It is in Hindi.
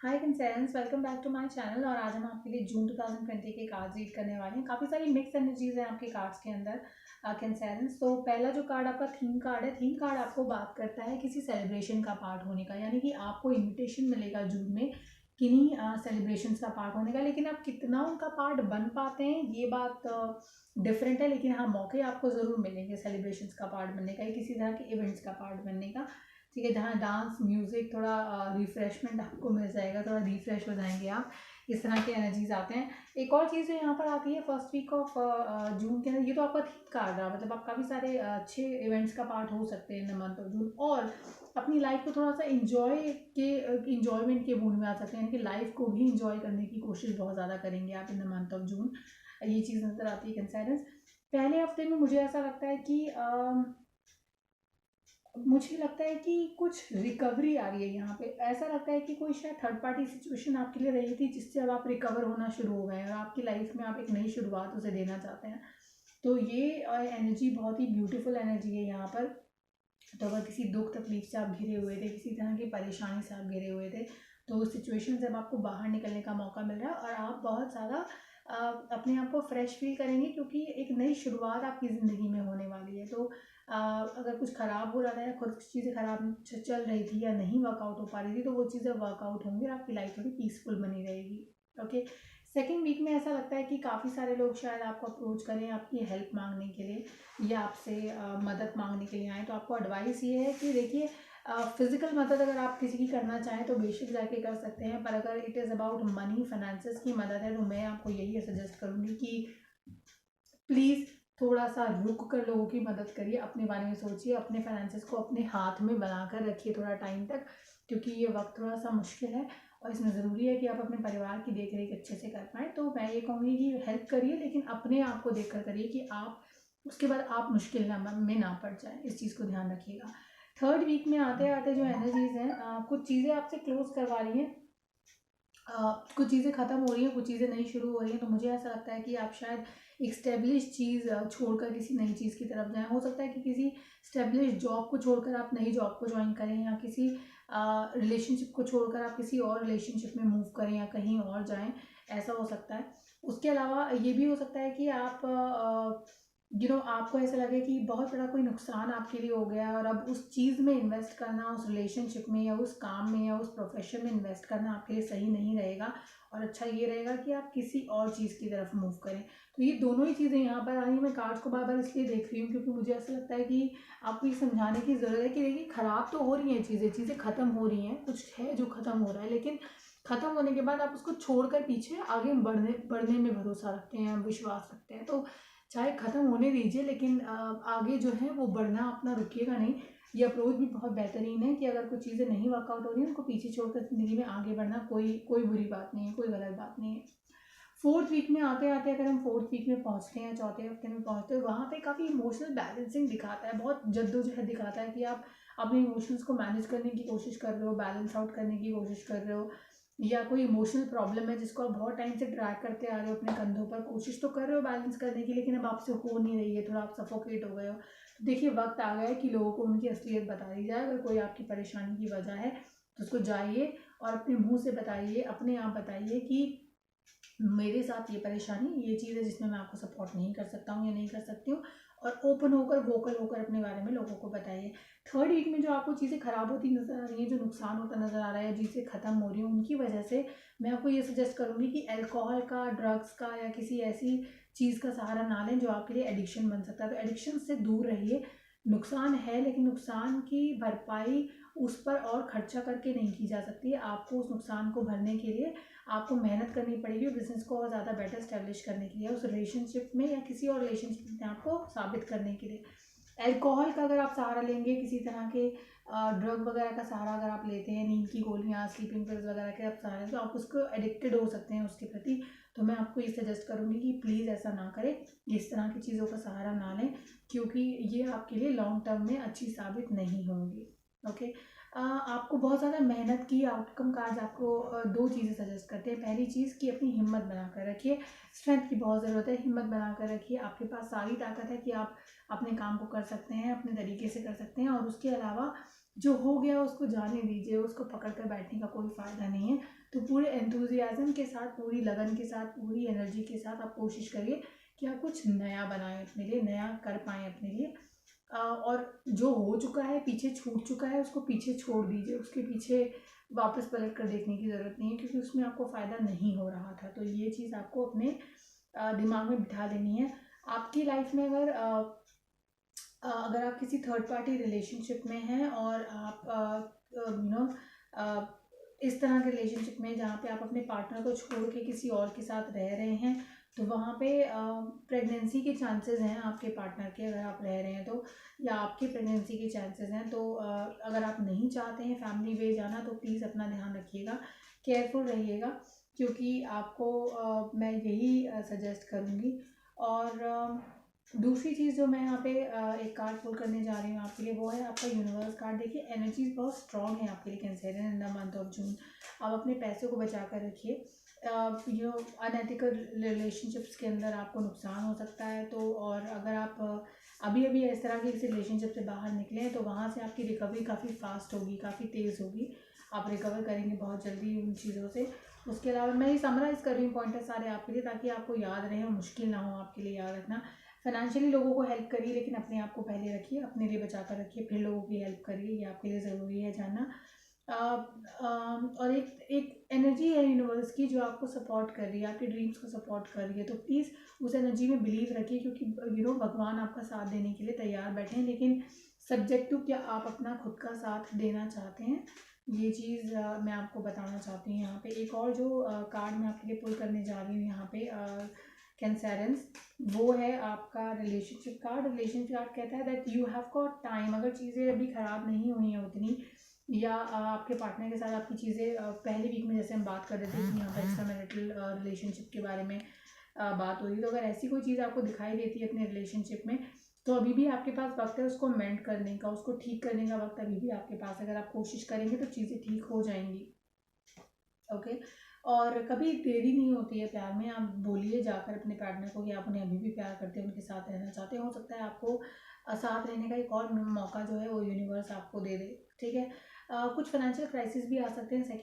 Hi concerns, welcome back to my channel. और आज हम आपके लिए जून 2020 के कार्ड्स रीड करने वाले हैं। काफ़ी सारी मिक्स एनर्जीज हैं आपके कार्ड्स के अंदर कंसर्न्स। तो पहला जो कार्ड आपका थीम कार्ड है, थीम कार्ड आपको बात करता है किसी सेलिब्रेशन का पार्ट होने का, यानी कि आपको इन्विटेशन मिलेगा जून में किन्हीं सेलिब्रेशंस का पार्ट होने का। लेकिन आप कितना उनका पार्ट बन पाते हैं ये बात डिफरेंट है, लेकिन हाँ, मौके आपको ज़रूर मिलेंगे सेलिब्रेशंस का पार्ट बनने का या किसी तरह के इवेंट्स का पार्ट बनने का। ठीक है, जहाँ डांस म्यूज़िक थोड़ा रिफ़्रेशमेंट आपको मिल जाएगा, थोड़ा रिफ़्रेश हो जाएंगे आप। इस तरह के एनर्जीज आते हैं। एक और चीज़ जो यहाँ पर आती है फर्स्ट वीक ऑफ जून के अंदर, ये तो आपका थीम कार्ड रहा, मतलब आप काफ़ी सारे अच्छे इवेंट्स का पार्ट हो सकते हैं इन द मंथ ऑफ जून। और अपनी लाइफ को थोड़ा सा इंजॉयमेंट के मूड में आ सकते हैं, यानी कि लाइफ को भी इंजॉय करने की कोशिश बहुत ज़्यादा करेंगे आप इन द मंथ ऑफ जून। ये चीज़ नज़र आती है कंसाइडेंस। पहले हफ्ते में मुझे ऐसा लगता है कि मुझे लगता है कि कुछ रिकवरी आ रही है यहाँ पे। ऐसा लगता है कि कोई शायद थर्ड पार्टी सिचुएशन आपके लिए रही थी जिससे अब आप रिकवर होना शुरू हो गए हैं और आपकी लाइफ में आप एक नई शुरुआत उसे देना चाहते हैं। तो ये एनर्जी बहुत ही ब्यूटीफुल एनर्जी है यहाँ पर। तो अगर किसी दुख तकलीफ से आप घिरे हुए थे, किसी तरह की परेशानी से आप घिरे हुए थे, तो उस सिचुएशन से अब आपको बाहर निकलने का मौका मिल रहा है और आप बहुत ज़्यादा अपने आप को फ्रेश फील करेंगे, क्योंकि एक नई शुरुआत आपकी ज़िंदगी में होने वाली है। तो अगर कुछ ख़राब हो रहा था या कुछ चीज़ें ख़राब चल रही थी या नहीं वर्कआउट हो पा रही थी, तो वो चीज़ें वर्कआउट होंगी और आपकी लाइफ थोड़ी पीसफुल बनी रहेगी। ओके, सेकेंड वीक में ऐसा लगता है कि काफ़ी सारे लोग शायद आपको अप्रोच करें आपकी हेल्प मांगने के लिए या आपसे मदद मांगने के लिए आए। तो आपको एडवाइस ये है कि देखिए, फिजिकल मदद अगर आप किसी की करना चाहें तो बेशक जाके कर सकते हैं, पर अगर it is about money finances की मदद है तो मैं आपको यही सजेस्ट करूँगी कि प्लीज़ थोड़ा सा रुक कर लोगों की मदद करिए, अपने बारे में सोचिए, अपने फाइनेंसेस को अपने हाथ में बना कर रखिए थोड़ा टाइम तक, क्योंकि ये वक्त थोड़ा सा मुश्किल है और इसमें ज़रूरी है कि आप अपने परिवार की देख रेख अच्छे से कर पाएँ। तो मैं ये कहूँगी कि हेल्प करिए, लेकिन अपने आप को देख कर करिए कि आप उसके बाद आप मुश्किल में ना पड़ जाए। इस चीज़ को ध्यान रखिएगा। थर्ड वीक में आते आते जो एनर्जीज हैं, कुछ चीज़ें आपसे क्लोज करवा रही हैं, कुछ चीज़ें ख़त्म हो रही हैं, कुछ चीज़ें नई शुरू हो रही हैं। तो मुझे ऐसा लगता है कि आप शायद एक स्टेब्लिश चीज़ छोड़कर किसी नई चीज़ की तरफ जाएँ। हो सकता है कि किसी स्टेब्लिश जॉब को छोड़कर आप नई जॉब को ज्वाइन करें, या किसी रिलेशनशिप को छोड़कर आप किसी और रिलेशनशिप में मूव करें या कहीं और जाएँ, ऐसा हो सकता है। उसके अलावा ये भी हो सकता है कि आप आपको ऐसा लगे कि बहुत बड़ा कोई नुकसान आपके लिए हो गया है और अब उस चीज़ में इन्वेस्ट करना, उस रिलेशनशिप में या उस काम में या उस प्रोफेशन में इन्वेस्ट करना आपके लिए सही नहीं रहेगा, और अच्छा ये रहेगा कि आप किसी और चीज़ की तरफ मूव करें। तो ये दोनों ही चीज़ें यहाँ पर आ रही हैं। मैं कार्ड्स को बार बार इसलिए देख रही हूँ क्योंकि मुझे ऐसा लगता है कि आपको ये समझाने की ज़रूरत है कि देखिए, ख़राब तो हो रही हैं चीज़ें, चीज़ें ख़त्म हो रही हैं, कुछ है जो ख़त्म हो रहा है, लेकिन ख़त्म होने के बाद आप उसको छोड़कर पीछे आगे बढ़ने बढ़ने में भरोसा रखते हैं, विश्वास रखते हैं। तो चाहे ख़त्म होने दीजिए, लेकिन आगे जो है वो बढ़ना अपना रुकिएगा नहीं। ये अप्रोच भी बहुत बेहतरीन है कि अगर कुछ चीज़ें नहीं वर्कआउट हो रही हैं उनको पीछे छोड़कर ज़िंदगी में आगे बढ़ना कोई कोई बुरी बात नहीं है, कोई गलत बात नहीं है। फोर्थ वीक में आते आते अगर हम फोर्थ वीक में पहुंचते हैं, चौथे हफ्ते में पहुंचते हैं, वहाँ पे काफ़ी इमोशनल बैलेंसिंग दिखाता है, बहुत जद्दोजहद दिखाता है कि आप अपने इमोशंस को मैनेज करने की कोशिश कर रहे हो, बैलेंस आउट करने की कोशिश कर रहे हो, या कोई इमोशनल प्रॉब्लम है जिसको आप बहुत टाइम से ड्रैग करते आ रहे हो अपने कंधों पर, कोशिश तो कर रहे हो बैलेंस करने की, लेकिन अब आपसे हो नहीं रही है, थोड़ा आप सफोकेट हो गए हो। तो देखिए, वक्त आ गया है कि लोगों को उनकी असलियत बता दी जाए। अगर कोई आपकी परेशानी की वजह है तो उसको जाइए और अपने मुंह से बताइए, अपने आप बताइए कि मेरे साथ ये परेशानी, ये चीज़ है जिसमें मैं आपको सपोर्ट नहीं कर सकता हूँ या नहीं कर सकती हूँ, और ओपन होकर वोकल होकर अपने बारे में लोगों को बताइए। थर्ड वीक में जो आपको चीज़ें खराब होती नज़र आ रही हैं, जो नुकसान होता नज़र आ रहा है, चीज़ें ख़त्म हो रही हैं, उनकी वजह से मैं आपको ये सजेस्ट करूँगी कि अल्कोहल का, ड्रग्स का या किसी ऐसी चीज़ का सहारा ना लें जो आपके लिए एडिक्शन बन सकता है। तो एडिक्शन से दूर रहिए। नुकसान है, लेकिन नुकसान की भरपाई उस पर और खर्चा करके नहीं की जा सकती है। आपको उस नुकसान को भरने के लिए आपको मेहनत करनी पड़ेगी, बिजनेस को और ज़्यादा बेटर स्टैब्लिश करने के लिए, उस रिलेशनशिप में या किसी और रिलेशनशिप में आपको साबित करने के लिए। अल्कोहल का अगर आप सहारा लेंगे, किसी तरह के ड्रग वगैरह का सहारा अगर आप लेते हैं, नींद की गोलियाँ, स्लीपिंग पिल्स वगैरह के आप सहारा, तो आप उसको एडिक्टेड हो सकते हैं उसके प्रति। तो मैं आपको ये सजेस्ट करूँगी कि प्लीज़ ऐसा ना करें, इस तरह की चीज़ों का सहारा ना लें, क्योंकि ये आपके लिए लॉन्ग टर्म में अच्छी साबित नहीं होंगी। ओके, आपको बहुत ज़्यादा मेहनत की आउटकम कार्ड्स आपको दो चीज़ें सजेस्ट करते हैं। पहली चीज़ कि अपनी हिम्मत बनाकर रखिए, स्ट्रेंथ की बहुत ज़रूरत है, हिम्मत बनाकर रखिए, आपके पास सारी ताकत है कि आप अपने काम को कर सकते हैं, अपने तरीके से कर सकते हैं। और उसके अलावा जो हो गया उसको जाने दीजिए, उसको पकड़ कर बैठने का कोई फ़ायदा नहीं है। तो पूरे एंथुजियाज्म के साथ, पूरी लगन के साथ, पूरी एनर्जी के साथ आप कोशिश करिए कि आप कुछ नया बनाएं अपने लिए, नया कर पाएँ अपने लिए। और जो हो चुका है, पीछे छूट चुका है, उसको पीछे छोड़ दीजिए, उसके पीछे वापस पलट कर देखने की ज़रूरत नहीं है, क्योंकि उसमें आपको फ़ायदा नहीं हो रहा था। तो ये चीज़ आपको अपने दिमाग में बिठा लेनी है। आपकी लाइफ में अगर आप किसी थर्ड पार्टी रिलेशनशिप में हैं और आप इस तरह के रिलेशनशिप में जहाँ पे आप अपने पार्टनर को छोड़ के किसी और के साथ रह रहे हैं, तो वहाँ पे प्रेगनेंसी के चांसेस हैं आपके पार्टनर के, अगर आप रह रहे हैं तो, या आपके प्रेगनेंसी के चांसेस हैं। तो अगर आप नहीं चाहते हैं फैमिली वे जाना, तो प्लीज़ अपना ध्यान रखिएगा, केयरफुल रहिएगा, क्योंकि आपको मैं यही सजेस्ट करूँगी। और दूसरी चीज़ जो मैं यहाँ पे एक कार्ड पुल करने जा रही हूँ आपके लिए, वो है आपका यूनिवर्स कार्ड। देखिए एनर्जीज बहुत स्ट्रॉन्ग है आपके लिए Cancerian in the month of June. आप अपने पैसों को बचा कर रखिए। जो अनएथिकल रिलेशनशिप्स के अंदर आपको नुकसान हो सकता है, तो और अगर आप अभी अभी इस तरह के किसी रिलेशनशिप से बाहर निकले हैं, तो वहाँ से आपकी रिकवरी काफ़ी फास्ट होगी, काफ़ी तेज़ होगी, आप रिकवर करेंगे बहुत जल्दी उन चीज़ों से। उसके अलावा मैं ये समराइज़ कर रही हूँ पॉइंटर सारे आपके लिए, ताकि आपको याद रहे और मुश्किल ना हो आपके लिए याद रखना। फाइनेंशियली लोगों को हेल्प करिए, लेकिन अपने आप को पहले रखिए, अपने लिए बचा कर रखिए, फिर लोगों की हेल्प करिए, ये आपके लिए ज़रूरी है जानना। और एक एक एनर्जी है यूनिवर्स की जो आपको सपोर्ट कर रही है, आपके ड्रीम्स को सपोर्ट कर रही है। तो प्लीज़ उस एनर्जी में बिलीव रखिए, क्योंकि भगवान आपका साथ देने के लिए तैयार बैठे हैं, लेकिन सब्जेक्ट टू क्या आप अपना खुद का साथ देना चाहते हैं, ये चीज़ मैं आपको बताना चाहती हूँ। यहाँ पे एक और जो कार्ड मैं आपके लिए पुल करने जा रही हूँ यहाँ पे कैंसरेंस, वो है आपका रिलेशनशिप कार्ड। रिलेशनशिप कार्ड कहता है that you have got time. अगर चीज़ें अभी ख़राब नहीं हुई हैं उतनी, या आपके पार्टनर के साथ आपकी चीज़ें पहले वीक में जैसे हम बात कर रहे थे कि यहाँ पर एक्स्ट्रा मैरिटल रिलेशनशिप के बारे में बात हो रही, तो अगर ऐसी कोई चीज़ आपको दिखाई देती है अपने रिलेशनशिप में, तो अभी भी आपके पास वक्त है उसको मेंड करने का, उसको ठीक करने का वक्त अभी भी आपके पास है। अगर आप कोशिश करेंगे तो चीज़ें ठीक हो जाएंगी। ओके। और कभी देरी नहीं होती है प्यार में। आप बोलिए जाकर अपने पार्टनर को कि आप उन्हें अभी भी प्यार करते हैं, उनके साथ रहना चाहते हैं। हो सकता है आपको साथ रहने का एक और मौका जो है वो यूनिवर्स आपको दे दे। ठीक है। कुछ फाइनेंशियल क्राइसिस भी आ सकते हैं सेकंड